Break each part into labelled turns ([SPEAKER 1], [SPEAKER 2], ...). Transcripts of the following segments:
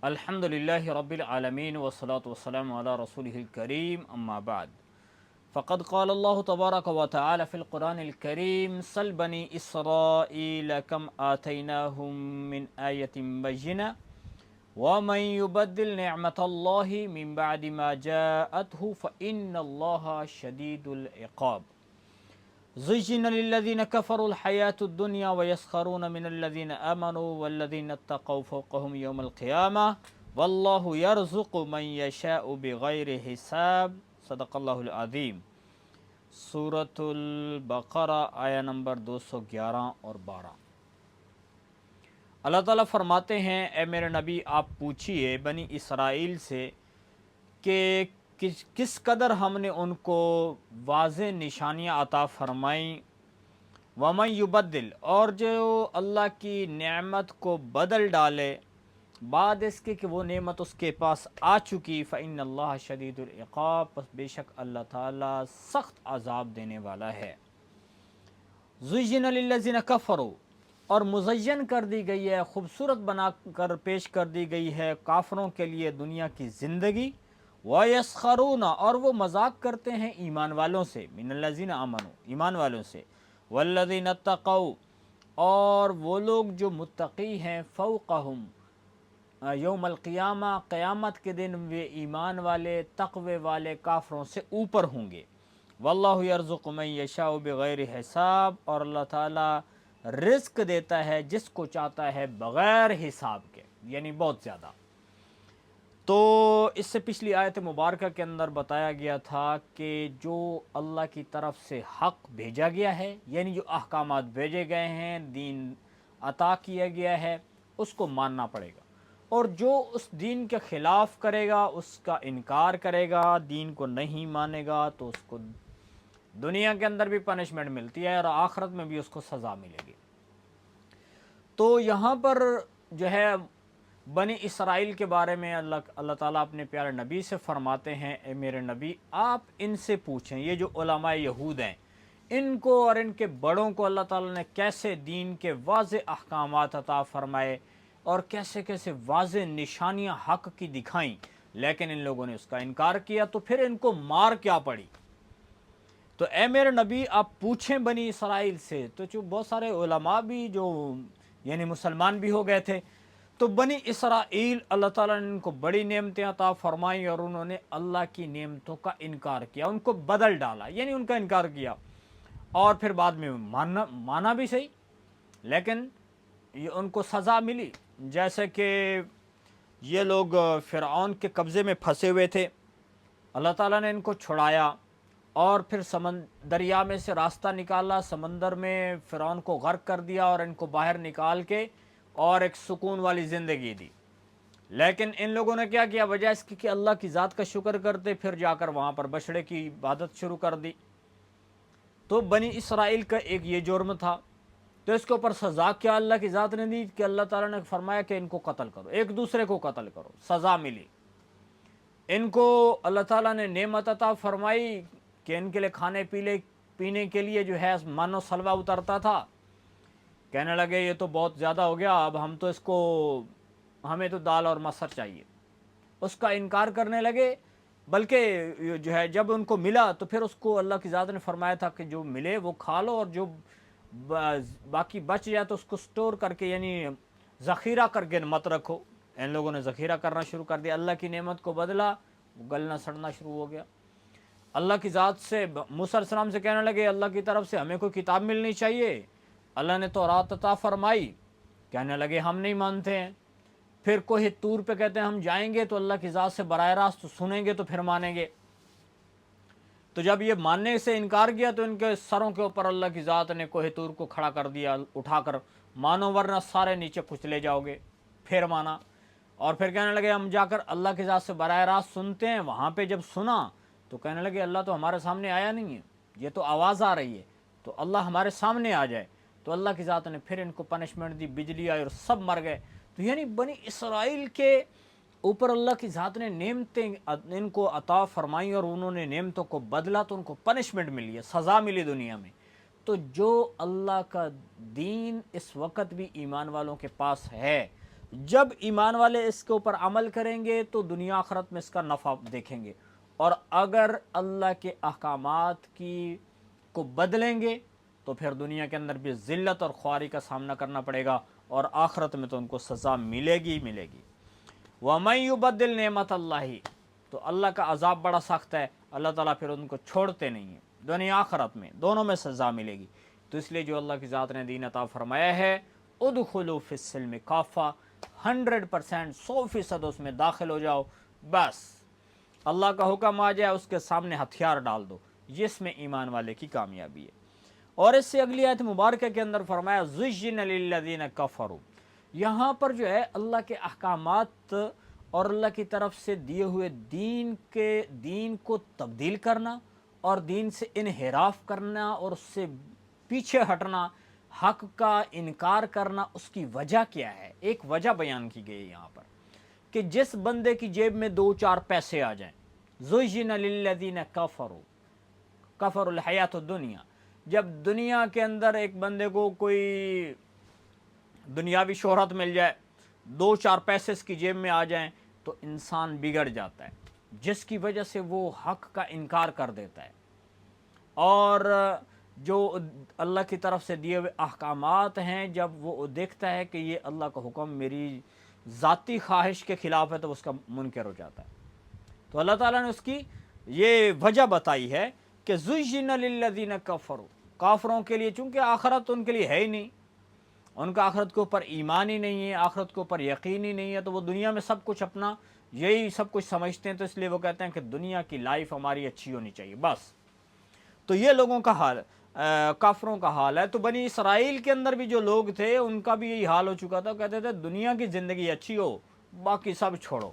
[SPEAKER 1] الحمد للہ رب العالمین والصلاة والسلام علی رسولہ الکریم اما بعد فقد قال اللہ تبارک و تعالی فی القرآن الکریم سل بنی اسرائیل کم آتیناہم من آیت بینہ ومن یبدل نعمت اللہ من بعد ما جاءتہ فإن اللہ شدید العقاب زين للذين كفروا الحياة الدنيا ويسخرون من الذين آمنوا والذين اتقوا فوقهم يوم القيامة والله يرزق من يشاء بغير حساب صدق اللہ العظیم۔ سورۃ البقرہ آیہ نمبر 211 اور 12۔ اللہ تعالیٰ فرماتے ہیں اے میرے نبی آپ پوچھئے بنی اسرائیل سے کہ کس قدر ہم نے ان کو واضح نشانیاں عطا فرمائیں، وَمَن یُبَدِّل اور جو اللہ کی نعمت کو بدل ڈالے بعد اس کے کہ وہ نعمت اس کے پاس آ چکی، فَإِنَّ اللَّهَ شَدِيدُ الْعِقَابِ پس بے شک اللہ تعالیٰ سخت عذاب دینے والا ہے۔ زُيِّنَ لِلَّذِينَ كَفَرُوا اور مزین کر دی گئی ہے، خوبصورت بنا کر پیش کر دی گئی ہے کافروں کے لیے دنیا کی زندگی، وَيَسْخَرُونَ اور وہ مذاق کرتے ہیں ایمان والوں سے، مِنَ الَّذِينَ آمَنُوا ایمان والوں سے، وَالَّذِينَ اتَّقَوْا اور وہ لوگ جو متقی ہیں، فوقہم یوم القیامہ قیامت کے دن وہ ایمان والے تقوی والے کافروں سے اوپر ہوں گے۔ واللہ یرزق من یشاء بغیر حساب اور اللہ تعالیٰ رزق دیتا ہے جس کو چاہتا ہے بغیر حساب کے، یعنی بہت زیادہ۔ تو اس سے پچھلی آیت مبارکہ کے اندر بتایا گیا تھا کہ جو اللہ کی طرف سے حق بھیجا گیا ہے، یعنی جو احکامات بھیجے گئے ہیں، دین عطا کیا گیا ہے، اس کو ماننا پڑے گا، اور جو اس دین کے خلاف کرے گا، اس کا انکار کرے گا، دین کو نہیں مانے گا، تو اس کو دنیا کے اندر بھی پنشمنٹ ملتی ہے اور آخرت میں بھی اس کو سزا ملے گی۔ تو یہاں پر جو ہے بنی اسرائیل کے بارے میں اللہ تعالیٰ اپنے پیارے نبی سے فرماتے ہیں اے میرے نبی آپ ان سے پوچھیں، یہ جو علماء یہود ہیں ان کو اور ان کے بڑوں کو اللہ تعالیٰ نے کیسے دین کے واضح احکامات عطا فرمائے اور کیسے کیسے واضح نشانیاں حق کی دکھائیں، لیکن ان لوگوں نے اس کا انکار کیا، تو پھر ان کو مار کیا پڑی۔ تو اے میرے نبی آپ پوچھیں بنی اسرائیل سے، تو جو بہت سارے علماء بھی جو یعنی مسلمان بھی ہو گئے تھے، تو بنی اسرائیل اللہ تعالیٰ نے ان کو بڑی نعمتیں عطا فرمائیں اور انہوں نے اللہ کی نعمتوں کا انکار کیا، ان کو بدل ڈالا، یعنی ان کا انکار کیا، اور پھر بعد میں مانا بھی صحیح، لیکن یہ ان کو سزا ملی۔ جیسے کہ یہ لوگ فرعون کے قبضے میں پھنسے ہوئے تھے، اللہ تعالیٰ نے ان کو چھڑایا اور پھر دریا میں سے راستہ نکالا، سمندر میں فرعون کو غرق کر دیا اور ان کو باہر نکال کے اور ایک سکون والی زندگی دی۔ لیکن ان لوگوں نے کیا کیا، وجہ اس کی کہ اللہ کی ذات کا شکر کرتے، پھر جا کر وہاں پر بچڑے کی عبادت شروع کر دی۔ تو بنی اسرائیل کا ایک یہ جرم تھا، تو اس کے اوپر سزا کیا اللہ کی ذات نے دی کہ اللہ تعالیٰ نے فرمایا کہ ان کو قتل کرو، ایک دوسرے کو قتل کرو، سزا ملی۔ ان کو اللہ تعالیٰ نے نعمت عطا فرمائی کہ ان کے لیے کھانے پینے کے لیے جو ہے من و سلوہ اترتا تھا، کہنے لگے یہ تو بہت زیادہ ہو گیا، اب ہمیں تو دال اور مسر چاہیے، اس کا انکار کرنے لگے۔ بلکہ جو ہے جب ان کو ملا تو پھر اس کو اللہ کی ذات نے فرمایا تھا کہ جو ملے وہ کھا لو، اور جو باقی بچ جائے تو اس کو سٹور کر کے یعنی ذخیرہ کر کے مت رکھو۔ ان لوگوں نے ذخیرہ کرنا شروع کر دیا، اللہ کی نعمت کو بدلا، وہ گلنا سڑنا شروع ہو گیا۔ اللہ کی ذات سے موسیٰ علیہ السلام سے کہنے لگے اللہ کی طرف سے ہمیں کوئی کتاب ملنی چاہیے، اللہ نے تورات عطا فرمائی، کہنے لگے ہم نہیں مانتے ہیں۔ پھر کوہ طور پہ کہتے ہیں ہم جائیں گے تو اللہ کی ذات سے براہ راست سنیں گے تو پھر مانیں گے۔ تو جب یہ ماننے سے انکار کیا تو ان کے سروں کے اوپر اللہ کی ذات نے کوہ طور کو کھڑا کر دیا، اٹھا کر مانو ورنہ سارے نیچے کچلے جاؤ گے۔ پھر مانا، اور پھر کہنے لگے ہم جا کر اللہ کی ذات سے براہ راست سنتے ہیں۔ وہاں پہ جب سنا تو کہنے لگے اللہ تو ہمارے سامنے آیا نہیں ہے، یہ تو آواز آ رہی ہے، تو اللہ ہمارے سامنے آ جائے۔ تو اللہ کی ذات نے پھر ان کو پنشمنٹ دی، بجلی آئی اور سب مر گئے۔ تو یعنی بنی اسرائیل کے اوپر اللہ کی ذات نے نعمتیں ان کو عطا فرمائیں اور انہوں نے نعمتوں کو بدلا، تو ان کو پنشمنٹ ملی ہے، سزا ملی دنیا میں۔ تو جو اللہ کا دین اس وقت بھی ایمان والوں کے پاس ہے، جب ایمان والے اس کے اوپر عمل کریں گے تو دنیا آخرت میں اس کا نفع دیکھیں گے، اور اگر اللہ کے احکامات کو بدلیں گے تو پھر دنیا کے اندر بھی ذلت اور خواری کا سامنا کرنا پڑے گا، اور آخرت میں تو ان کو سزا ملے گی ملے گی۔ وَمَن يُبَدِّلْ نعمت اللہ، تو اللہ کا عذاب بڑا سخت ہے، اللہ تعالیٰ پھر ان کو چھوڑتے نہیں ہیں، دنیا آخرت میں دونوں میں سزا ملے گی۔ تو اس لیے جو اللہ کی ذات نے دین عطا فرمایا ہے، ادخلوا فی السلم کافہ، 100%، 100% اس میں داخل ہو جاؤ، بس اللہ کا حکم آ جائے اس کے سامنے ہتھیار ڈال دو، جس میں ایمان والے کی کامیابی ہے۔ اور اس سے اگلی آیت مبارکہ کے اندر فرمایا زُيِّنَ لِلَّذِينَ كَفَرُوا، یہاں پر جو ہے اللہ کے احکامات اور اللہ کی طرف سے دیے ہوئے دین کو تبدیل کرنا اور دین سے انحراف کرنا اور اس سے پیچھے ہٹنا، حق کا انکار کرنا، اس کی وجہ کیا ہے؟ ایک وجہ بیان کی گئی ہے یہاں پر کہ جس بندے کی جیب میں 2-4 پیسے آ جائیں، زُيِّنَ لِلَّذِينَ كَفَرُوا، کفر الحیات الدنیا، جب دنیا کے اندر ایک بندے کو کوئی دنیاوی شہرت مل جائے، 2-4 پیسے اس کی جیب میں آ جائیں، تو انسان بگڑ جاتا ہے، جس کی وجہ سے وہ حق کا انکار کر دیتا ہے، اور جو اللہ کی طرف سے دیے ہوئے احکامات ہیں جب وہ دیکھتا ہے کہ یہ اللہ کا حکم میری ذاتی خواہش کے خلاف ہے تو اس کا منکر ہو جاتا ہے۔ تو اللہ تعالیٰ نے اس کی یہ وجہ بتائی ہے کہ زُيِّنَ لِلَّذِينَ كَفَرُوا، کافروں کے لیے، چونکہ آخرت ان کے لیے ہے ہی نہیں، ان کا آخرت کے اوپر ایمان ہی نہیں ہے، آخرت کے اوپر یقین ہی نہیں ہے، تو وہ دنیا میں سب کچھ اپنا یہی سب کچھ سمجھتے ہیں، تو اس لیے وہ کہتے ہیں کہ دنیا کی لائف ہماری اچھی ہونی چاہیے بس۔ تو یہ لوگوں کا حال، کافروں کا حال ہے۔ تو بنی اسرائیل کے اندر بھی جو لوگ تھے ان کا بھی یہی حال ہو چکا تھا، کہتے تھے دنیا کی زندگی اچھی ہو، باقی سب چھوڑو۔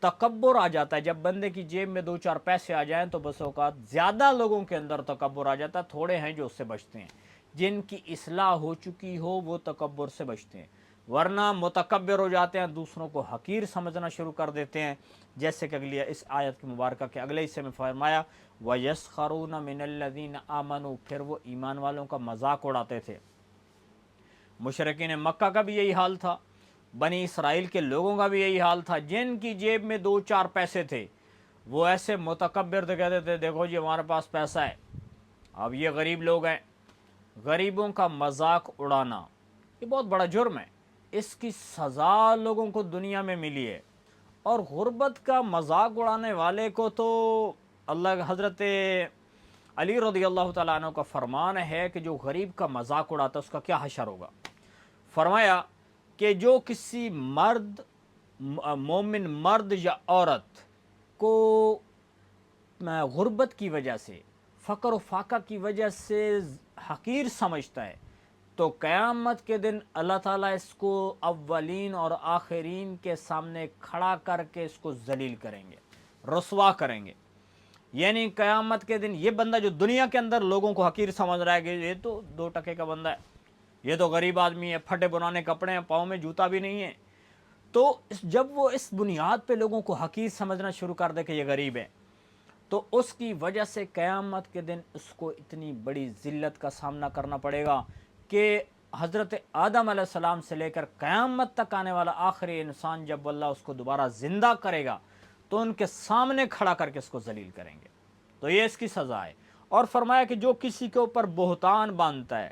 [SPEAKER 1] تکبر آ جاتا ہے جب بندے کی جیب میں 2-4 پیسے آ جائیں، تو بس اوقات زیادہ لوگوں کے اندر تکبر آ جاتا ہے، تھوڑے ہیں جو اس سے بچتے ہیں، جن کی اصلاح ہو چکی ہو وہ تکبر سے بچتے ہیں، ورنہ متکبر ہو جاتے ہیں، دوسروں کو حقیر سمجھنا شروع کر دیتے ہیں، جیسے کہ اگلی اس آیت کی مبارکہ کے اگلے حصے میں فرمایا وَيَسْخَرُونَ مِنَ الَّذِينَ آمَنُوا، پھر وہ ایمان والوں کا مذاق اڑاتے تھے۔ مشرکین مکہ کا بھی یہی حال تھا، بنی اسرائیل کے لوگوں کا بھی یہی حال تھا، جن کی جیب میں 2-4 پیسے تھے وہ ایسے متکبر تھے، کہتے تھے دیکھو جی ہمارے پاس پیسہ ہے، اب یہ غریب لوگ ہیں۔ غریبوں کا مذاق اڑانا یہ بہت بڑا جرم ہے، اس کی سزا لوگوں کو دنیا میں ملی ہے، اور غربت کا مذاق اڑانے والے کو تو اللہ، حضرت علی رضی اللہ تعالیٰ عنہ کا فرمان ہے کہ جو غریب کا مذاق اڑاتا ہے اس کا کیا حشر ہوگا۔ فرمایا کہ جو کسی مرد، مومن مرد یا عورت کو غربت کی وجہ سے، فقر و فاقہ کی وجہ سے حقیر سمجھتا ہے، تو قیامت کے دن اللہ تعالیٰ اس کو اولین اور آخرین کے سامنے کھڑا کر کے اس کو ذلیل کریں گے، رسوا کریں گے۔ یعنی قیامت کے دن یہ بندہ جو دنیا کے اندر لوگوں کو حقیر سمجھ رہا ہے کہ یہ تو 2 ٹکے کا بندہ ہے، یہ تو غریب آدمی ہے، پھٹے پرانے کپڑے ہیں، پاؤں میں جوتا بھی نہیں ہے، تو جب وہ اس بنیاد پہ لوگوں کو حقیر سمجھنا شروع کر دے کہ یہ غریب ہے، تو اس کی وجہ سے قیامت کے دن اس کو اتنی بڑی ذلت کا سامنا کرنا پڑے گا کہ حضرت آدم علیہ السلام سے لے کر قیامت تک آنے والا آخری انسان جب اللہ اس کو دوبارہ زندہ کرے گا تو ان کے سامنے کھڑا کر کے اس کو ذلیل کریں گے، تو یہ اس کی سزا ہے۔ اور فرمایا کہ جو کسی کے اوپر بہتان باندھتا ہے،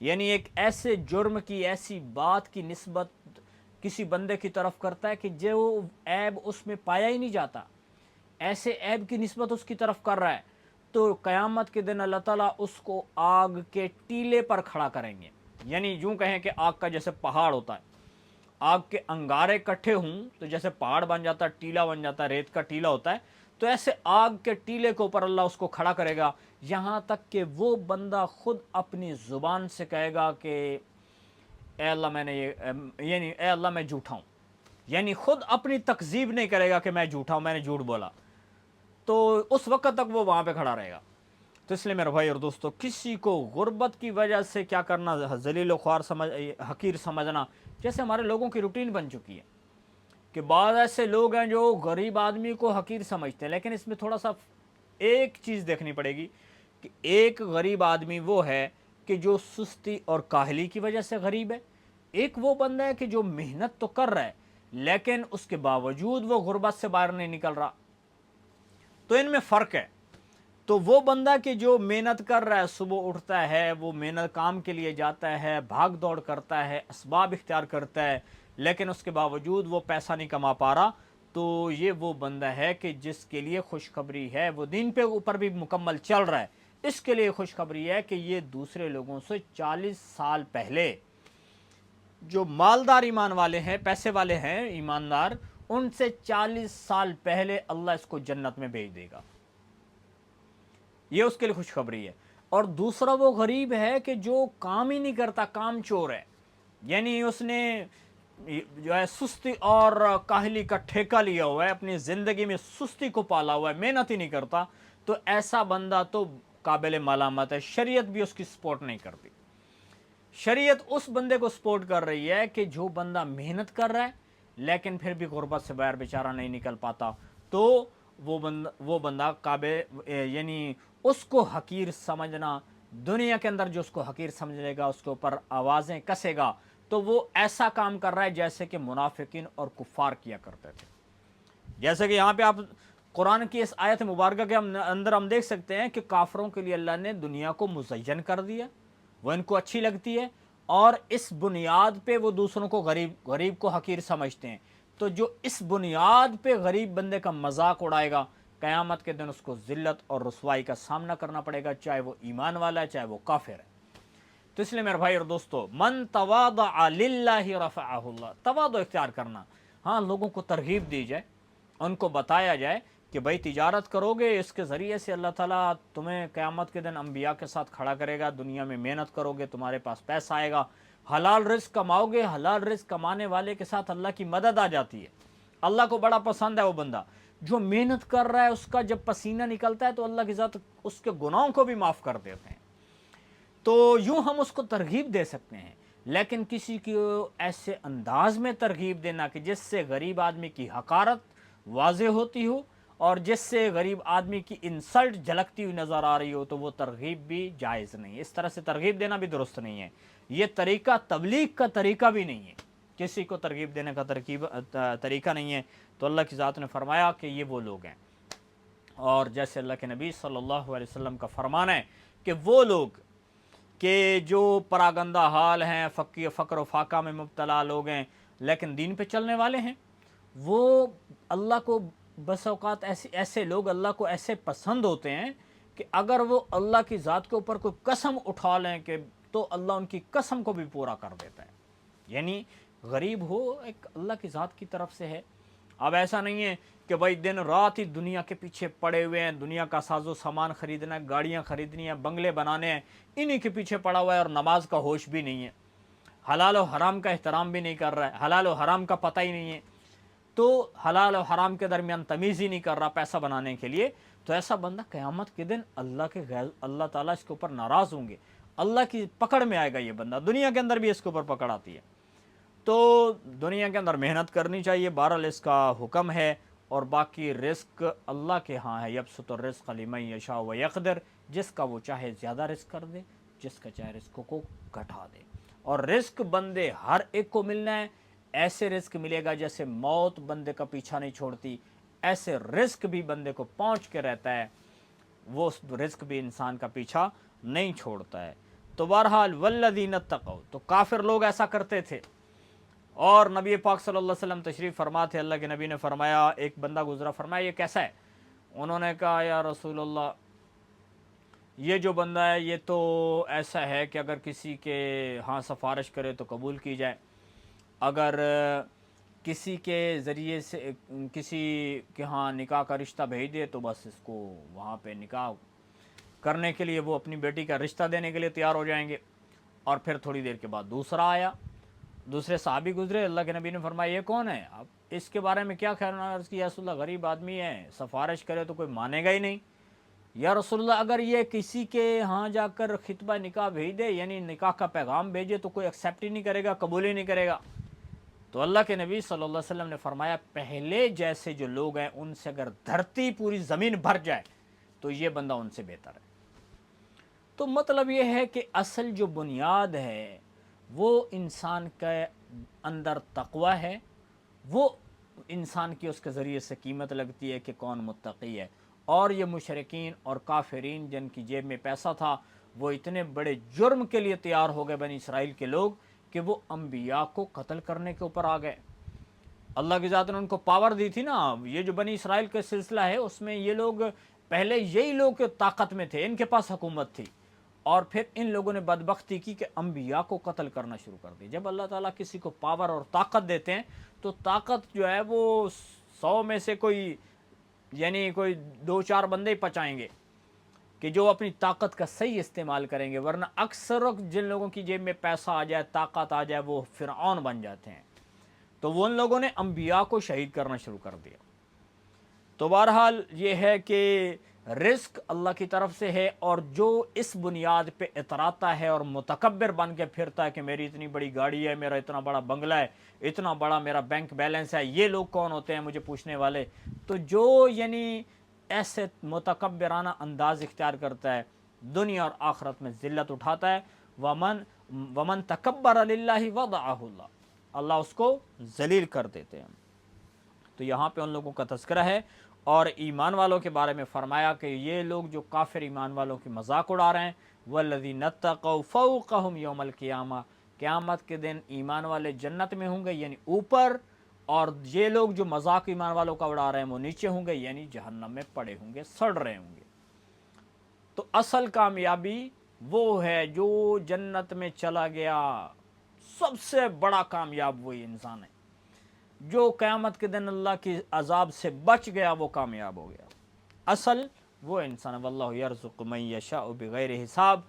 [SPEAKER 1] یعنی ایک ایسے جرم کی، ایسی بات کی نسبت کسی بندے کی طرف کرتا ہے کہ جو عیب اس میں پایا ہی نہیں جاتا، ایسے عیب کی نسبت اس کی طرف کر رہا ہے، تو قیامت کے دن اللہ تعالیٰ اس کو آگ کے ٹیلے پر کھڑا کریں گے۔ یعنی یوں کہیں کہ آگ کا جیسے پہاڑ ہوتا ہے، آگ کے انگارے اکٹھے ہوں تو جیسے پہاڑ بن جاتا ہے، ٹیلا بن جاتا ہے، ریت کا ٹیلا ہوتا ہے، تو ایسے آگ کے ٹیلے کے اوپر اللہ اس کو کھڑا کرے گا، یہاں تک کہ وہ بندہ خود اپنی زبان سے کہے گا کہ اے اللہ میں نے یعنی اے اللہ میں جھوٹا ہوں، یعنی خود اپنی تکذیب نہیں کرے گا کہ میں جھوٹا ہوں، میں نے جھوٹ بولا، تو اس وقت تک وہ وہاں پہ کھڑا رہے گا۔ تو اس لیے میرے بھائی اور دوستو، کسی کو غربت کی وجہ سے کیا کرنا، ذلیل و خوار حقیر سمجھنا، جیسے ہمارے لوگوں کی روٹین بن چکی ہے کہ بعض ایسے لوگ ہیں جو غریب آدمی کو حقیر سمجھتے ہیں، لیکن اس میں تھوڑا سا ایک چیز دیکھنی پڑے گی کہ ایک غریب آدمی وہ ہے کہ جو سستی اور کاہلی کی وجہ سے غریب ہے، ایک وہ بندہ ہے کہ جو محنت تو کر رہا ہے لیکن اس کے باوجود وہ غربت سے باہر نہیں نکل رہا، تو ان میں فرق ہے۔ تو وہ بندہ کہ جو محنت کر رہا ہے، صبح اٹھتا ہے، وہ محنت کام کے لیے جاتا ہے، بھاگ دوڑ کرتا ہے، اسباب اختیار کرتا ہے، لیکن اس کے باوجود وہ پیسہ نہیں کما پا رہا، تو یہ وہ بندہ ہے کہ جس کے لیے خوشخبری ہے، وہ دین پہ اوپر بھی مکمل چل رہا ہے، اس کے لیے خوشخبری ہے کہ یہ دوسرے لوگوں سے 40 سال پہلے جو مالدار ایمان والے ہیں، پیسے والے ہیں ایماندار، ان سے 40 سال پہلے اللہ اس کو جنت میں بھیج دے گا، یہ اس کے لیے خوشخبری ہے۔ اور دوسرا وہ غریب ہے کہ جو کام ہی نہیں کرتا، کام چور ہے، یعنی اس نے جو ہے سستی اور کاہلی کا ٹھیکہ لیا ہوا ہے، اپنی زندگی میں سستی کو پالا ہوا ہے، محنت ہی نہیں کرتا، تو ایسا بندہ تو قابل ملامت ہے، شریعت بھی اس کی سپورٹ نہیں کرتی۔ شریعت اس بندے کو سپورٹ کر رہی ہے کہ جو بندہ محنت کر رہا ہے لیکن پھر بھی غربت سے باہر بیچارہ نہیں نکل پاتا، تو وہ بندہ قابل، یعنی اس کو حقیر سمجھنا، دنیا کے اندر جو اس کو حقیر سمجھے گا، اس کے اوپر آوازیں کسے گا، تو وہ ایسا کام کر رہا ہے جیسے کہ منافقین اور کفار کیا کرتے تھے۔ جیسے کہ یہاں پہ آپ قرآن کی اس آیت مبارکہ کے اندر ہم دیکھ سکتے ہیں کہ کافروں کے لیے اللہ نے دنیا کو مزین کر دیا، وہ ان کو اچھی لگتی ہے، اور اس بنیاد پہ وہ دوسروں کو غریب کو حقیر سمجھتے ہیں۔ تو جو اس بنیاد پہ غریب بندے کا مذاق اڑائے گا، قیامت کے دن اس کو ذلت اور رسوائی کا سامنا کرنا پڑے گا، چاہے وہ ایمان والا ہے، چاہے وہ کافر ہے۔ تو اس لیے میرے بھائی اور دوستو، من تواضع للہ رفعہ اللہ، تواضع اختیار کرنا، ہاں لوگوں کو ترغیب دی جائے، ان کو بتایا جائے کہ بھائی تجارت کرو گے، اس کے ذریعے سے اللہ تعالیٰ تمہیں قیامت کے دن انبیاء کے ساتھ کھڑا کرے گا، دنیا میں محنت کرو گے، تمہارے پاس پیسہ آئے گا، حلال رزق کماؤ گے، حلال رزق کمانے والے کے ساتھ اللہ کی مدد آ جاتی ہے۔ اللہ کو بڑا پسند ہے وہ بندہ جو محنت کر رہا ہے، اس کا جب پسینہ نکلتا ہے تو اللہ کی ذات اس کے گناہوں کو بھی معاف کر دیتے ہیں۔ تو یوں ہم اس کو ترغیب دے سکتے ہیں، لیکن کسی کی ایسے انداز میں ترغیب دینا کہ جس سے غریب آدمی کی حقارت واضح ہوتی ہو اور جس سے غریب آدمی کی انسلٹ جھلکتی ہوئی نظر آ رہی ہو، تو وہ ترغیب بھی جائز نہیں ہے۔ اس طرح سے ترغیب دینا بھی درست نہیں ہے، یہ طریقہ تبلیغ کا طریقہ بھی نہیں ہے، کسی کو ترغیب دینے کا طریقہ نہیں ہے۔ تو اللہ کی ذات نے فرمایا کہ یہ وہ لوگ ہیں، اور جیسے اللہ کے نبی صلی اللہ علیہ وسلم کا فرمان ہے کہ وہ لوگ کہ جو پراگندہ حال ہیں، فقر و فاقہ میں مبتلا لوگ ہیں لیکن دین پہ چلنے والے ہیں، وہ اللہ کو بس اوقات ایسے لوگ اللہ کو ایسے پسند ہوتے ہیں کہ اگر وہ اللہ کی ذات کے اوپر کوئی قسم اٹھا لیں کہ تو اللہ ان کی قسم کو بھی پورا کر دیتا ہے۔ یعنی غریب ہو ایک اللہ کی ذات کی طرف سے ہے۔ اب ایسا نہیں ہے کہ بھائی دن رات ہی دنیا کے پیچھے پڑے ہوئے ہیں، دنیا کا ساز و سامان خریدنا ہے، گاڑیاں خریدنی ہیں، بنگلے بنانے ہیں، انہی کے پیچھے پڑا ہوا ہے اور نماز کا ہوش بھی نہیں ہے، حلال و حرام کا احترام بھی نہیں کر رہا ہے، حلال و حرام کا پتہ ہی نہیں ہے، تو حلال و حرام کے درمیان تمیز ہی نہیں کر رہا پیسہ بنانے کے لیے، تو ایسا بندہ قیامت کے دن اللہ تعالیٰ اس کے اوپر ناراض ہوں گے، اللہ کی پکڑ میں آئے گا یہ بندہ، دنیا کے اندر بھی اس کے اوپر پکڑ آتی ہے۔ تو دنیا کے اندر محنت کرنی چاہیے، بہرحال اس کا حکم ہے، اور باقی رزق اللہ کے ہاں ہے، یبسط الرزق لمن یشاء ویقدر، جس کا وہ چاہے زیادہ رزق کر دے، جس کا چاہے رزق کو گھٹا دے، اور رزق بندے ہر ایک کو ملنا ہے، ایسے رزق ملے گا جیسے موت بندے کا پیچھا نہیں چھوڑتی، ایسے رزق بھی بندے کو پہنچ کے رہتا ہے، وہ رزق بھی انسان کا پیچھا نہیں چھوڑتا ہے۔ تو بہرحال والذین اتقوا، تو کافر لوگ ایسا کرتے تھے، اور نبی پاک صلی اللہ علیہ وسلم تشریف فرما تھے، اللہ کے نبی نے فرمایا، ایک بندہ گزرا، فرمایا یہ کیسا ہے؟ انہوں نے کہا یا رسول اللہ، یہ جو بندہ ہے یہ تو ایسا ہے کہ اگر کسی کے ہاں سفارش کرے تو قبول کی جائے، اگر کسی کے ذریعے سے کسی کے ہاں نکاح کا رشتہ بھیج دے تو بس اس کو وہاں پہ نکاح کرنے کے لیے وہ اپنی بیٹی کا رشتہ دینے کے لیے تیار ہو جائیں گے۔ اور پھر تھوڑی دیر کے بعد دوسرا آیا، دوسرے صحابی گزرے، اللہ کے نبی نے فرمایا یہ کون ہے؟ اب اس کے بارے میں کیا خیر عرض کی، یا رسول اللہ غریب آدمی ہے، سفارش کرے تو کوئی مانے گا ہی نہیں، یا رسول اللہ اگر یہ کسی کے ہاں جا کر خطبہ نکاح بھیج دے، یعنی نکاح کا پیغام بھیجے، تو کوئی ایکسیپٹ ہی نہیں کرے گا، قبول ہی نہیں کرے گا۔ تو اللہ کے نبی صلی اللہ علیہ وسلم نے فرمایا پہلے جیسے جو لوگ ہیں ان سے اگر دھرتی پوری زمین بھر جائے تو یہ بندہ ان سے بہتر ہے۔ تو مطلب یہ ہے کہ اصل جو بنیاد ہے وہ انسان کے اندر تقوی ہے، وہ انسان کی اس کے ذریعے سے قیمت لگتی ہے کہ کون متقی ہے۔ اور یہ مشرکین اور کافرین جن کی جیب میں پیسہ تھا، وہ اتنے بڑے جرم کے لیے تیار ہو گئے بنی اسرائیل کے لوگ کہ وہ انبیاء کو قتل کرنے کے اوپر آ گئے۔ اللہ کی ذات نے ان کو پاور دی تھی نا، یہ جو بنی اسرائیل کا سلسلہ ہے اس میں یہ لوگ پہلے یہی لوگ طاقت میں تھے، ان کے پاس حکومت تھی، اور پھر ان لوگوں نے بدبختی کی کہ انبیاء کو قتل کرنا شروع کر دی۔ جب اللہ تعالیٰ کسی کو پاور اور طاقت دیتے ہیں تو طاقت جو ہے وہ 100 میں سے کوئی یعنی کوئی 2-4 بندے ہی پچائیں گے کہ جو اپنی طاقت کا صحیح استعمال کریں گے، ورنہ اکثر جن لوگوں کی جیب میں پیسہ آ جائے، طاقت آ جائے، وہ فرعون بن جاتے ہیں۔ تو وہ ان لوگوں نے انبیاء کو شہید کرنا شروع کر دیا۔ تو بہرحال یہ ہے کہ رزق اللہ کی طرف سے ہے، اور جو اس بنیاد پہ اتراتا ہے اور متکبر بن کے پھرتا ہے کہ میری اتنی بڑی گاڑی ہے، میرا اتنا بڑا بنگلہ ہے، اتنا بڑا میرا بینک بیلنس ہے، یہ لوگ کون ہوتے ہیں مجھے پوچھنے والے؟ تو جو یعنی ایسے متکبرانہ انداز اختیار کرتا ہے، دنیا اور آخرت میں ذلت اٹھاتا ہے، ومن تکبر للہ وضعہ اللہ، اللہ اس کو ذلیل کر دیتے ہیں۔ تو یہاں پہ ان لوگوں کا تذکرہ ہے، اور ایمان والوں کے بارے میں فرمایا کہ یہ لوگ جو کافر ایمان والوں کی مذاق اڑا رہے ہیں، والذین اتقوا فوقہم یوم القیامہ، قیامت کے دن ایمان والے جنت میں ہوں گے یعنی اوپر، اور یہ لوگ جو مذاق ایمان والوں کا اڑا رہے ہیں وہ نیچے ہوں گے یعنی جہنم میں پڑے ہوں گے، سڑ رہے ہوں گے۔ تو اصل کامیابی وہ ہے جو جنت میں چلا گیا، سب سے بڑا کامیاب وہی انسان ہے جو قیامت کے دن اللہ کی عذاب سے بچ گیا، وہ کامیاب ہو گیا۔ اصل وہ انسان، واللہ یرزق من یشاء بغیر حساب۔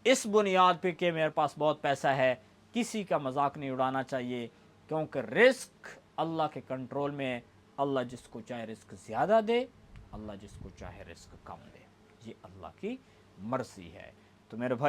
[SPEAKER 1] اس بنیاد پہ کہ میرے پاس بہت پیسہ ہے، کسی کا مذاق نہیں اڑانا چاہیے، کیونکہ رزق اللہ کے کنٹرول میں ہے۔ اللہ جس کو چاہے رزق زیادہ دے، اللہ جس کو چاہے رزق کم دے، یہ اللہ کی مرضی ہے۔ تو میرے بھائی